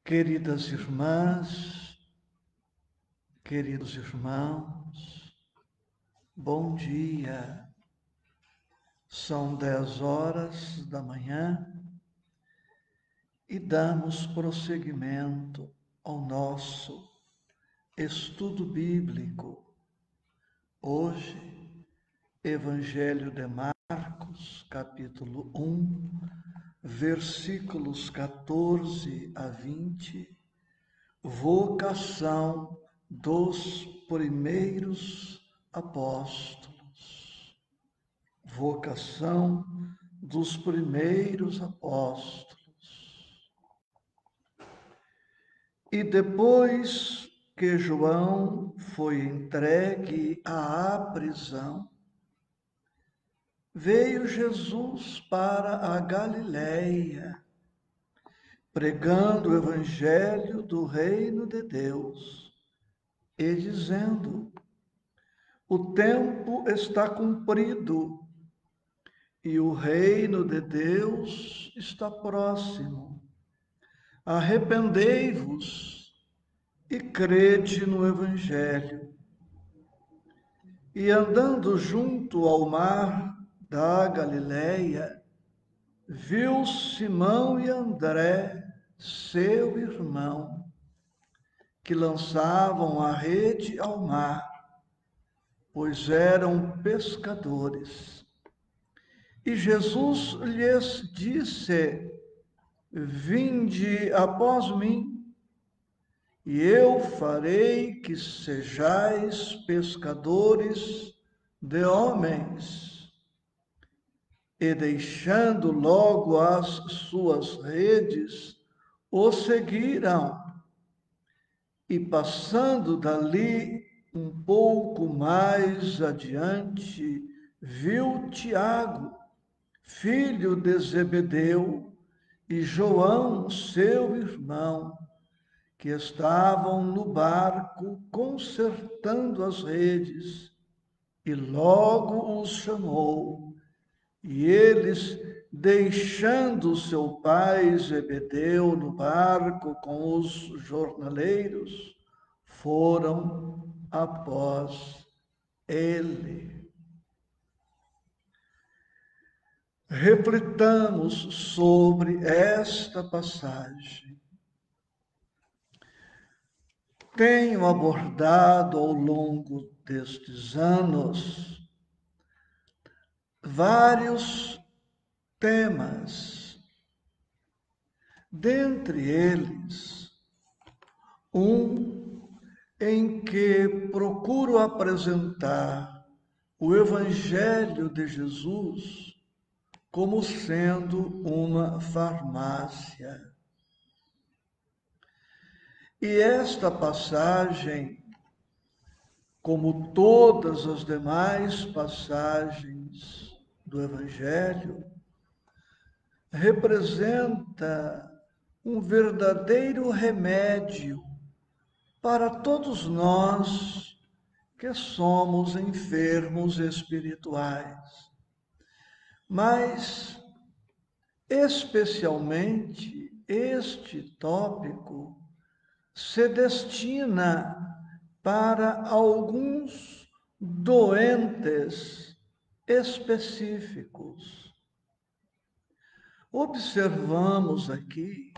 Queridas irmãs, queridos irmãos, bom dia. São 10 horas da manhã e damos prosseguimento ao nosso estudo bíblico. Hoje, Evangelho de Marcos, capítulo 1, versículos 14 a 20, vocação dos primeiros apóstolos. Vocação dos primeiros apóstolos. E depois que João foi entregue à prisão, veio Jesus para a Galiléia, pregando o evangelho do reino de Deus e dizendo: o tempo está cumprido e o reino de Deus está próximo. Arrependei-vos e crede no evangelho. E andando junto ao mar da Galiléia, viu Simão e André, seu irmão, que lançavam a rede ao mar, pois eram pescadores. E Jesus lhes disse: vinde após mim, e eu farei que sejais pescadores de homens. E deixando logo as suas redes, o seguiram. E passando dali um pouco mais adiante, viu Tiago, filho de Zebedeu, e João, seu irmão, que estavam no barco consertando as redes, e logo os chamou. E eles, deixando seu pai Zebedeu no barco com os jornaleiros, foram após ele. Reflitamos sobre esta passagem. Tenho abordado ao longo destes anos vários temas, dentre eles, um em que procuro apresentar o Evangelho de Jesus como sendo uma farmácia. E esta passagem, como todas as demais passagens do Evangelho, representa um verdadeiro remédio para todos nós que somos enfermos espirituais. Mas, especialmente, este tópico se destina para alguns doentes específicos. Observamos aqui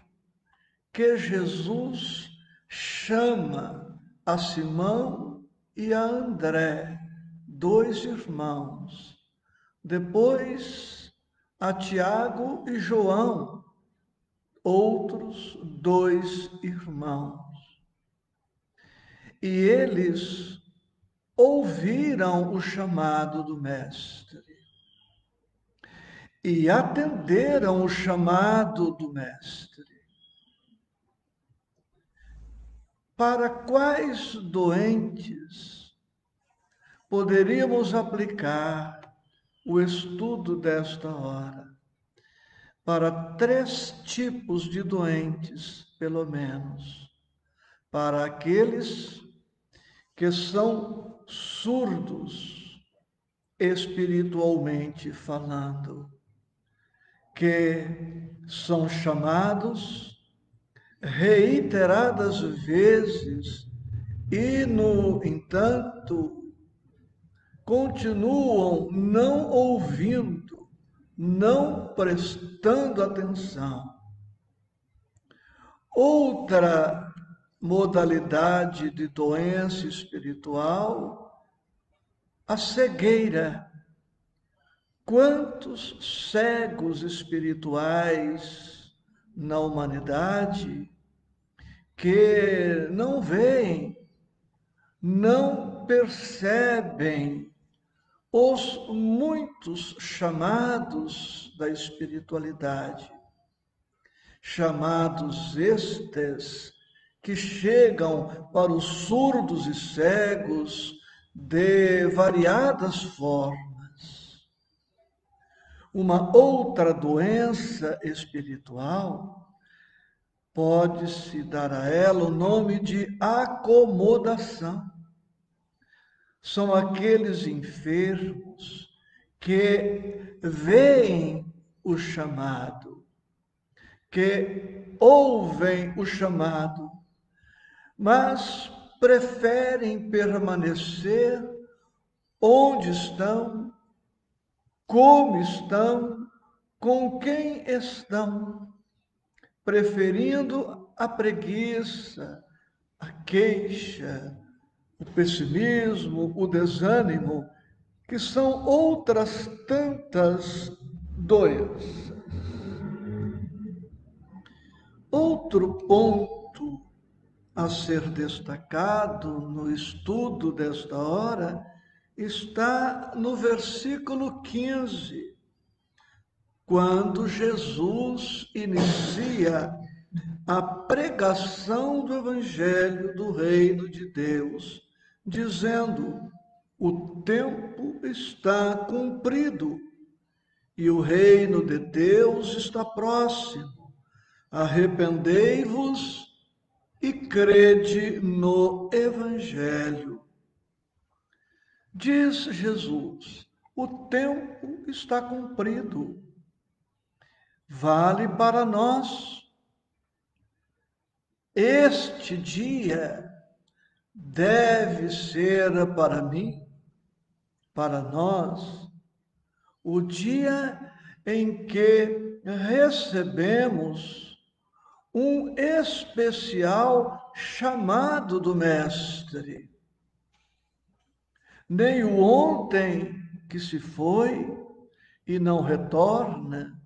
que Jesus chama a Simão e a André, dois irmãos, depois a Tiago e João, outros dois irmãos. E eles ouviram o chamado do Mestre e atenderam o chamado do Mestre. Para quais doentes poderíamos aplicar o estudo desta hora? Para 3 tipos de doentes, pelo menos. Para aqueles que são surdos, espiritualmente falando, que são chamados reiteradas vezes e, no entanto, continuam não ouvindo, não prestando atenção. Outra modalidade de doença espiritual, a cegueira. Quantos cegos espirituais na humanidade que não veem, não percebem os muitos chamados da espiritualidade, chamados estes que chegam para os surdos e cegos de variadas formas. Uma outra doença espiritual pode-se dar a ela o nome de acomodação. São aqueles enfermos que veem o chamado, que ouvem o chamado, mas preferem permanecer onde estão, como estão, com quem estão, preferindo a preguiça, a queixa, o pessimismo, o desânimo, que são outras tantas doenças. Outro ponto a ser destacado no estudo desta hora está no versículo 15, quando Jesus inicia a pregação do Evangelho do Reino de Deus, dizendo: o tempo está cumprido e o reino de Deus está próximo. Arrependei-vos e crede no Evangelho. Diz Jesus: o tempo está cumprido. Vale para nós. Este dia deve ser para mim, para nós, o dia em que recebemos um especial chamado do Mestre. Nem o ontem que se foi e não retorna,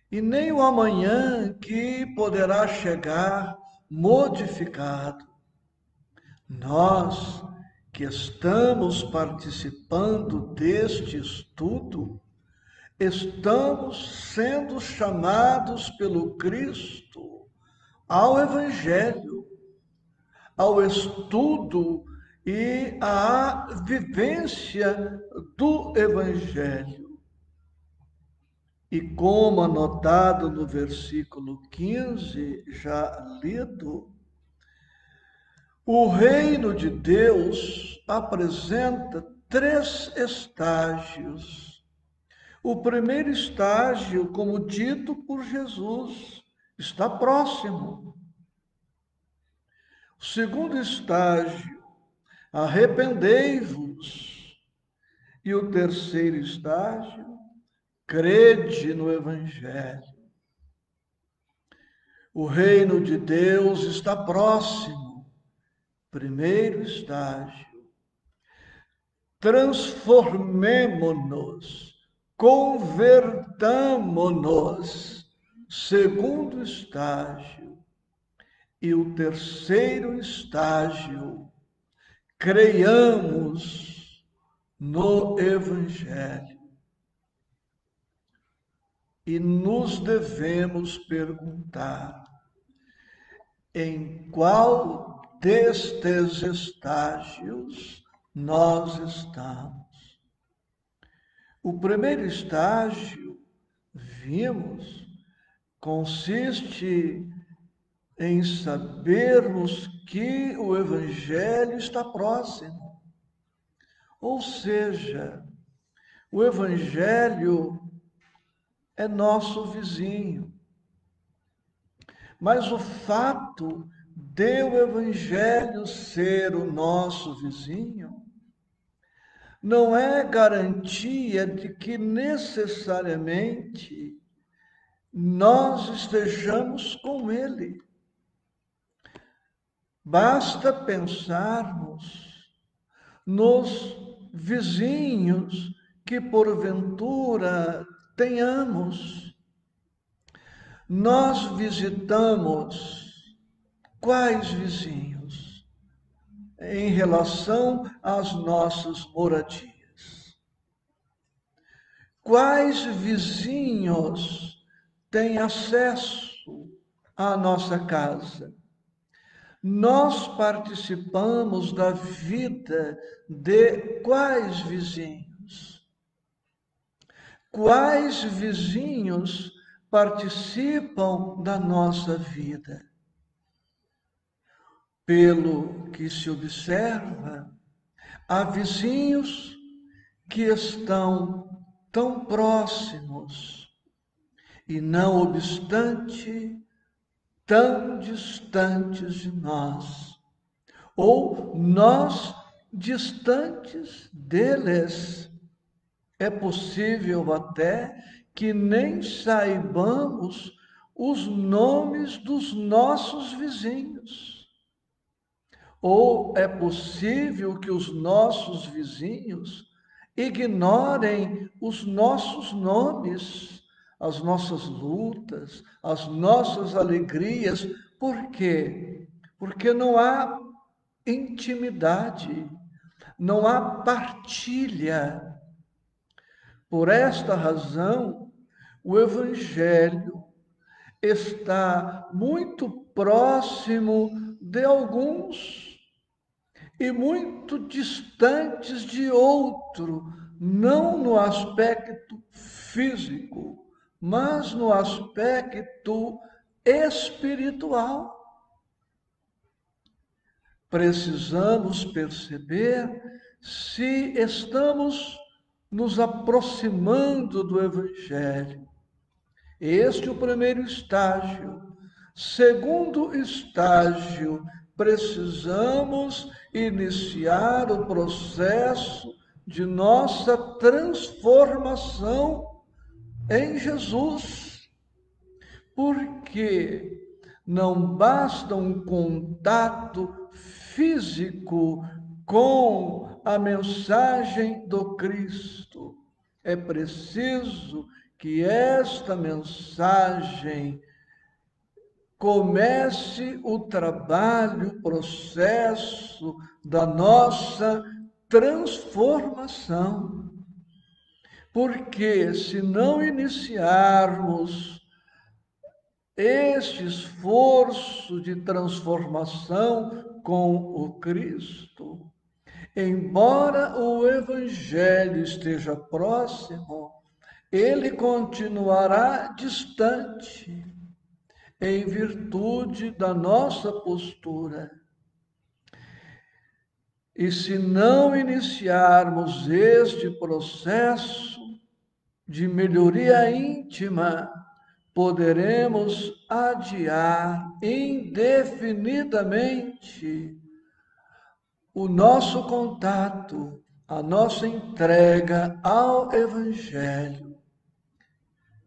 e nem o amanhã que poderá chegar modificado. Nós que estamos participando deste estudo, estamos sendo chamados pelo Cristo ao Evangelho, ao estudo e à vivência do Evangelho. E como anotado no versículo 15, já lido, o reino de Deus apresenta 3 estágios. O primeiro estágio, como dito por Jesus, está próximo. O segundo estágio, arrependei-vos. E o terceiro estágio, crede no Evangelho. O reino de Deus está próximo. Primeiro estágio. Transformemo-nos, convertamo-nos. Segundo estágio. E o terceiro estágio, creiamos no Evangelho. E nos devemos perguntar: em qual destes estágios nós estamos? O primeiro estágio, vimos, consiste em sabermos que o Evangelho está próximo. Ou seja, o Evangelho é nosso vizinho. Mas o fato de o Evangelho ser o nosso vizinho não é garantia de que necessariamente nós estejamos com ele. Basta pensarmos nos vizinhos que porventura tenhamos. Nós visitamos quais vizinhos em relação às nossas moradias? Quais vizinhos têm acesso à nossa casa? Nós participamos da vida de quais vizinhos? Quais vizinhos participam da nossa vida? Pelo que se observa, há vizinhos que estão tão próximos e, não obstante, tão distantes de nós, ou nós distantes deles. É possível até que nem saibamos os nomes dos nossos vizinhos. Ou é possível que os nossos vizinhos ignorem os nossos nomes, as nossas lutas, as nossas alegrias. Por quê? Porque não há intimidade, não há partilha. Por esta razão, o Evangelho está muito próximo de alguns e muito distantes de outro, não no aspecto físico, mas no aspecto espiritual. Precisamos perceber se estamos nos aproximando do Evangelho. Este é o primeiro estágio. Segundo estágio, precisamos iniciar o processo de nossa transformação em Jesus. Porque não basta um contato físico com a mensagem do Cristo. É preciso que esta mensagem comece o trabalho, o processo da nossa transformação. Porque se não iniciarmos este esforço de transformação com o Cristo, embora o Evangelho esteja próximo, ele continuará distante, em virtude da nossa postura. E se não iniciarmos este processo de melhoria íntima, poderemos adiar indefinidamente o nosso contato, a nossa entrega ao Evangelho.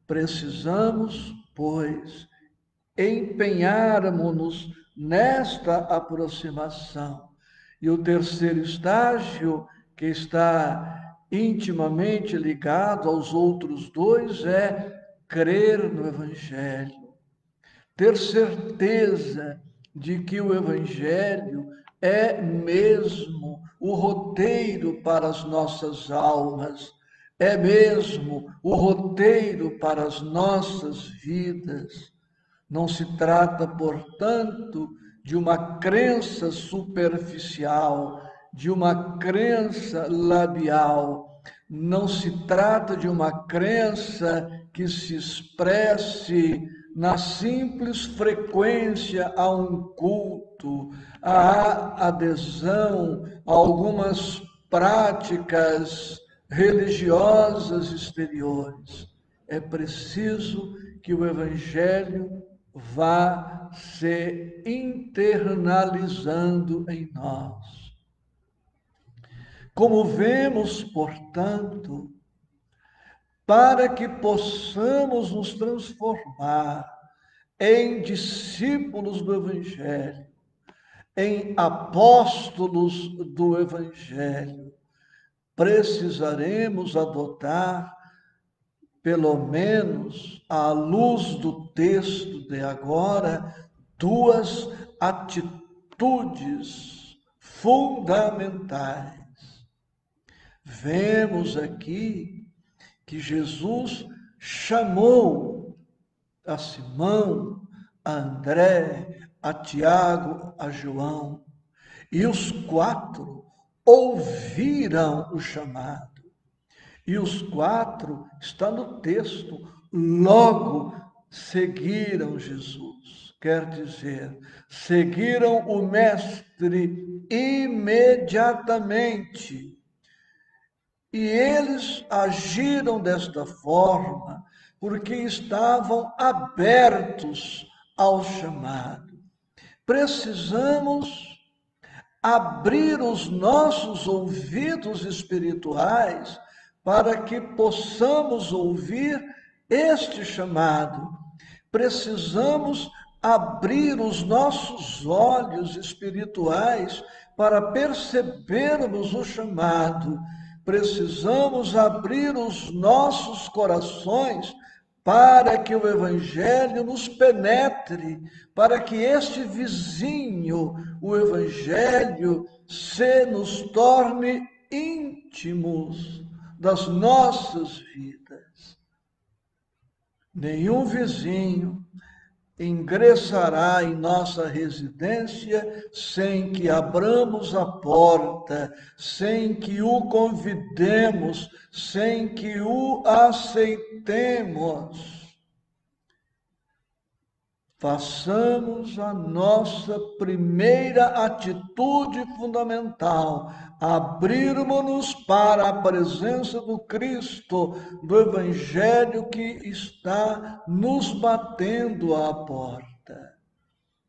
Precisamos, pois, empenharmos-nos nesta aproximação. E o terceiro estágio, que está intimamente ligado aos outros dois, é crer no Evangelho. Ter certeza de que o Evangelho é mesmo o roteiro para as nossas almas, é mesmo o roteiro para as nossas vidas. Não se trata, portanto, de uma crença superficial, de uma crença labial. Não se trata de uma crença que se expresse na simples frequência a um culto, a adesão a algumas práticas religiosas exteriores. É preciso que o Evangelho vá se internalizando em nós. Como vemos, portanto, para que possamos nos transformar em discípulos do Evangelho, em apóstolos do Evangelho, precisaremos adotar, pelo menos à luz do texto de agora, duas atitudes fundamentais. Vemos aqui que Jesus chamou a Simão, a André, a Tiago, a João, e os quatro ouviram o chamado. E os quatro, está no texto, logo seguiram Jesus. Quer dizer, seguiram o Mestre imediatamente. E eles agiram desta forma porque estavam abertos ao chamado. Precisamos abrir os nossos ouvidos espirituais para que possamos ouvir este chamado. Precisamos abrir os nossos olhos espirituais para percebermos o chamado. Precisamos abrir os nossos corações para que o Evangelho nos penetre, para que este vizinho, o Evangelho, se nos torne íntimos das nossas vidas. Nenhum vizinho ingressará em nossa residência sem que abramos a porta, sem que o convidemos, sem que o aceitemos. Façamos a nossa primeira atitude fundamental, abrirmos-nos para a presença do Cristo, do Evangelho que está nos batendo à porta.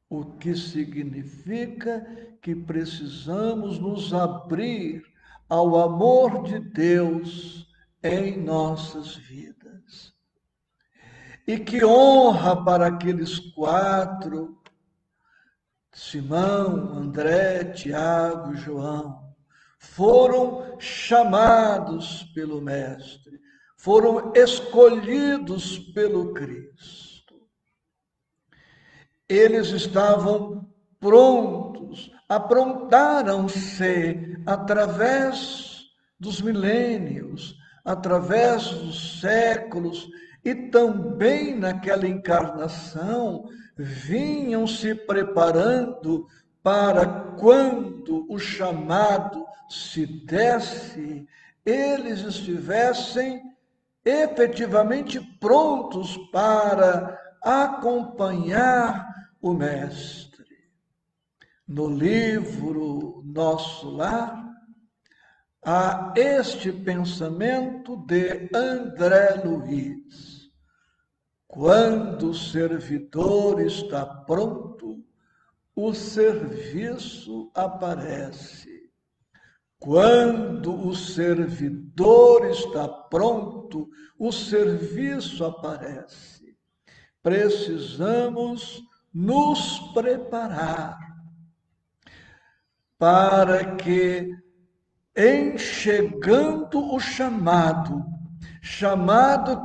O que significa que precisamos nos abrir ao amor de Deus em nossas vidas. E que honra para aqueles quatro, Simão, André, Tiago e João, foram chamados pelo Mestre, foram escolhidos pelo Cristo. Eles estavam prontos, aprontaram-se através dos milênios, através dos séculos, e também naquela encarnação vinham se preparando para quando o chamado se desse, eles estivessem efetivamente prontos para acompanhar o Mestre. No livro Nosso Lar, há este pensamento de André Luiz. Quando o servidor está pronto, o serviço aparece. Quando o servidor está pronto, o serviço aparece. Precisamos nos preparar para que, em chegando o chamado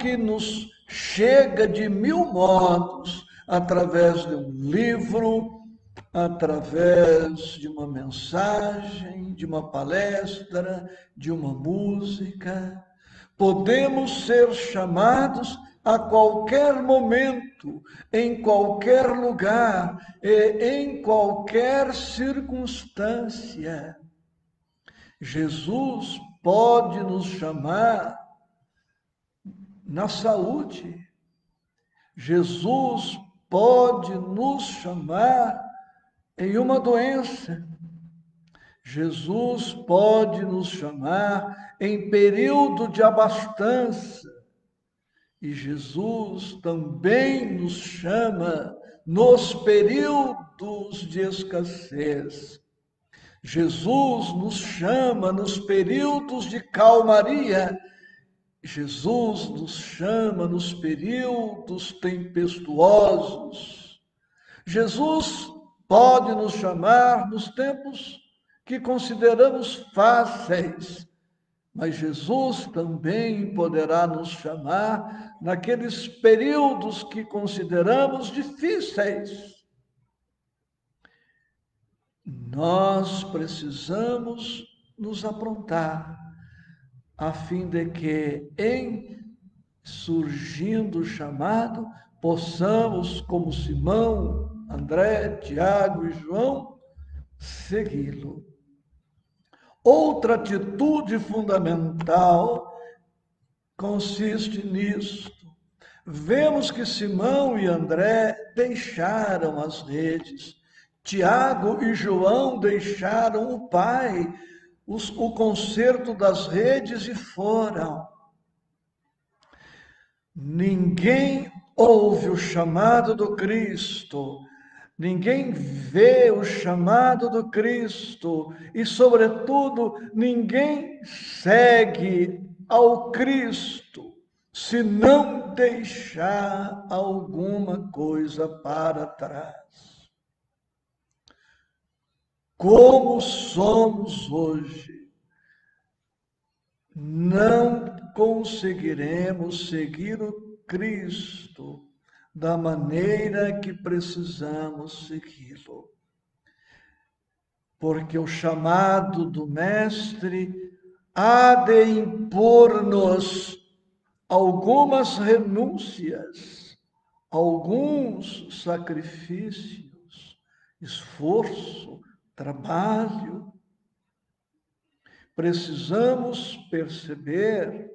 que nos chega de mil modos, através de um livro, através de uma mensagem, de uma palestra, de uma música. Podemos ser chamados a qualquer momento, em qualquer lugar e em qualquer circunstância. Jesus pode nos chamar na saúde. Jesus pode nos chamar em uma doença. Jesus pode nos chamar em período de abastança. E Jesus também nos chama nos períodos de escassez. Jesus nos chama nos períodos de calmaria. Jesus nos chama nos períodos tempestuosos. Jesus pode nos chamar nos tempos que consideramos fáceis, mas Jesus também poderá nos chamar naqueles períodos que consideramos difíceis. Nós precisamos nos aprontar, a fim de que, em surgindo o chamado, possamos, como Simão, André, Tiago e João, segui-lo. Outra atitude fundamental consiste nisto. Vemos que Simão e André deixaram as redes. Tiago e João deixaram o pai, o conserto das redes e foram. Ninguém ouve o chamado do Cristo, ninguém vê o chamado do Cristo e, sobretudo, ninguém segue ao Cristo se não deixar alguma coisa para trás. Como somos hoje, não conseguiremos seguir o Cristo da maneira que precisamos segui-lo. Porque o chamado do Mestre há de impor-nos algumas renúncias, alguns sacrifícios, esforço, trabalho. Precisamos perceber,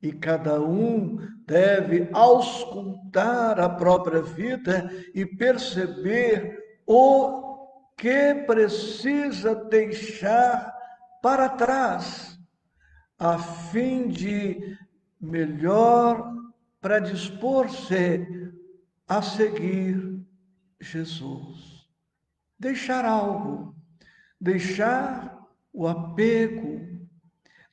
e cada um deve auscultar a própria vida e perceber o que precisa deixar para trás, a fim de melhor predispor-se a seguir Jesus. Deixar algo, deixar o apego,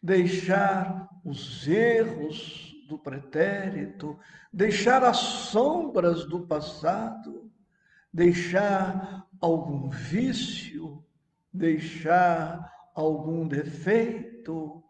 deixar os erros do pretérito, deixar as sombras do passado, deixar algum vício, deixar algum defeito,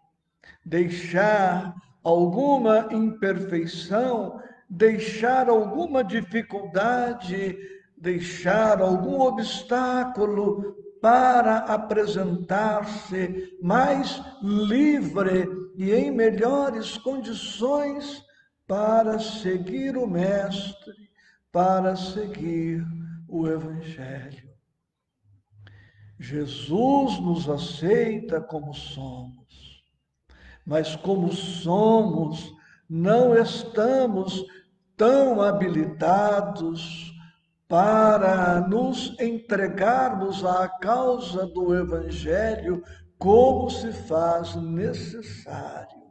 deixar alguma imperfeição, deixar alguma dificuldade, deixar algum obstáculo para apresentar-se mais livre e em melhores condições para seguir o Mestre, para seguir o Evangelho. Jesus nos aceita como somos, mas como somos, não estamos tão habilitados para nos entregarmos à causa do Evangelho como se faz necessário.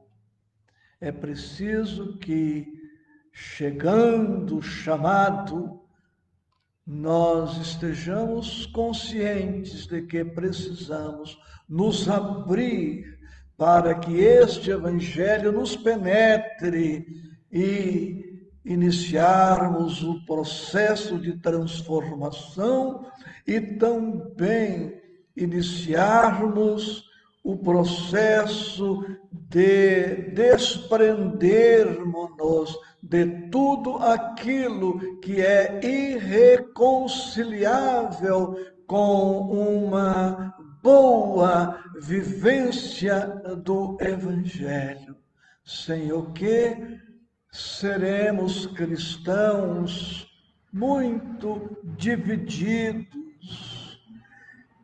É preciso que, chegando o chamado, nós estejamos conscientes de que precisamos nos abrir para que este Evangelho nos penetre e iniciarmos o processo de transformação e também iniciarmos o processo de desprendermos-nos de tudo aquilo que é irreconciliável com uma boa vivência do Evangelho, sem o que seremos cristãos muito divididos,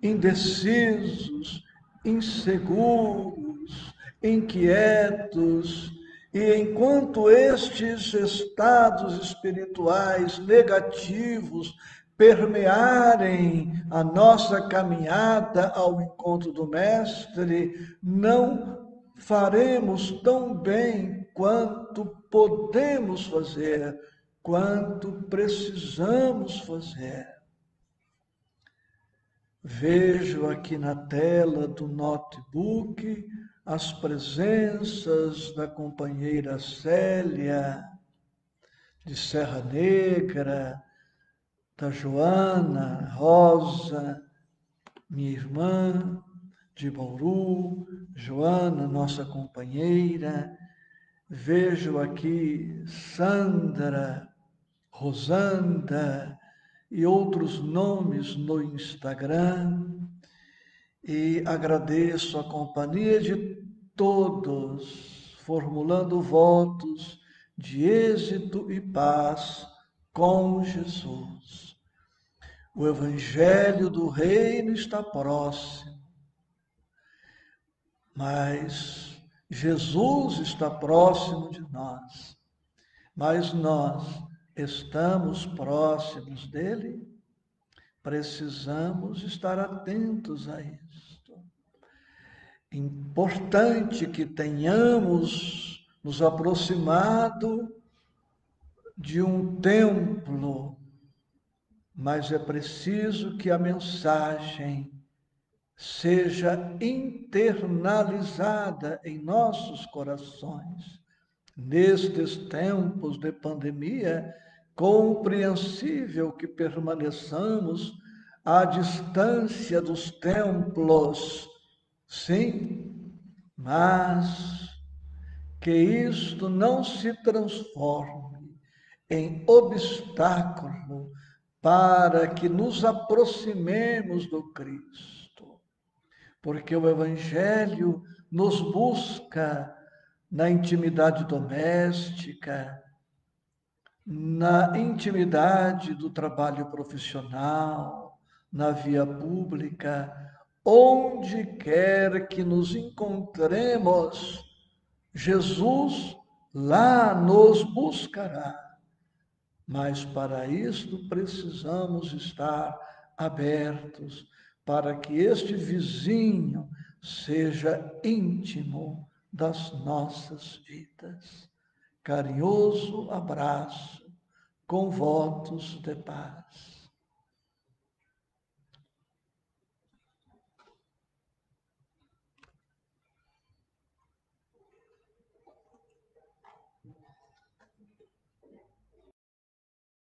indecisos, inseguros, inquietos, e enquanto estes estados espirituais negativos permearem a nossa caminhada ao encontro do Mestre, não faremos tão bem quanto podemos fazer quanto precisamos fazer. Vejo aqui na tela do notebook as presenças da companheira Célia, de Serra Negra, da Joana, Rosa, minha irmã, de Bauru, Joana, nossa companheira. Vejo aqui Sandra, Rosanda e outros nomes no Instagram. E agradeço a companhia de todos, formulando votos de êxito e paz com Jesus. O Evangelho do Reino está próximo, mas Jesus está próximo de nós. Mas nós estamos próximos dele? Precisamos estar atentos a isto. Importante que tenhamos nos aproximado de um templo, mas é preciso que a mensagem seja internalizada em nossos corações. Nestes tempos de pandemia, compreensível que permaneçamos à distância dos templos, sim, mas que isto não se transforme em obstáculo para que nos aproximemos do Cristo, porque o Evangelho nos busca na intimidade doméstica, na intimidade do trabalho profissional, na via pública, onde quer que nos encontremos, Jesus lá nos buscará. Mas para isto precisamos estar abertos para que este vizinho seja íntimo das nossas vidas. Carinhoso abraço, com votos de paz.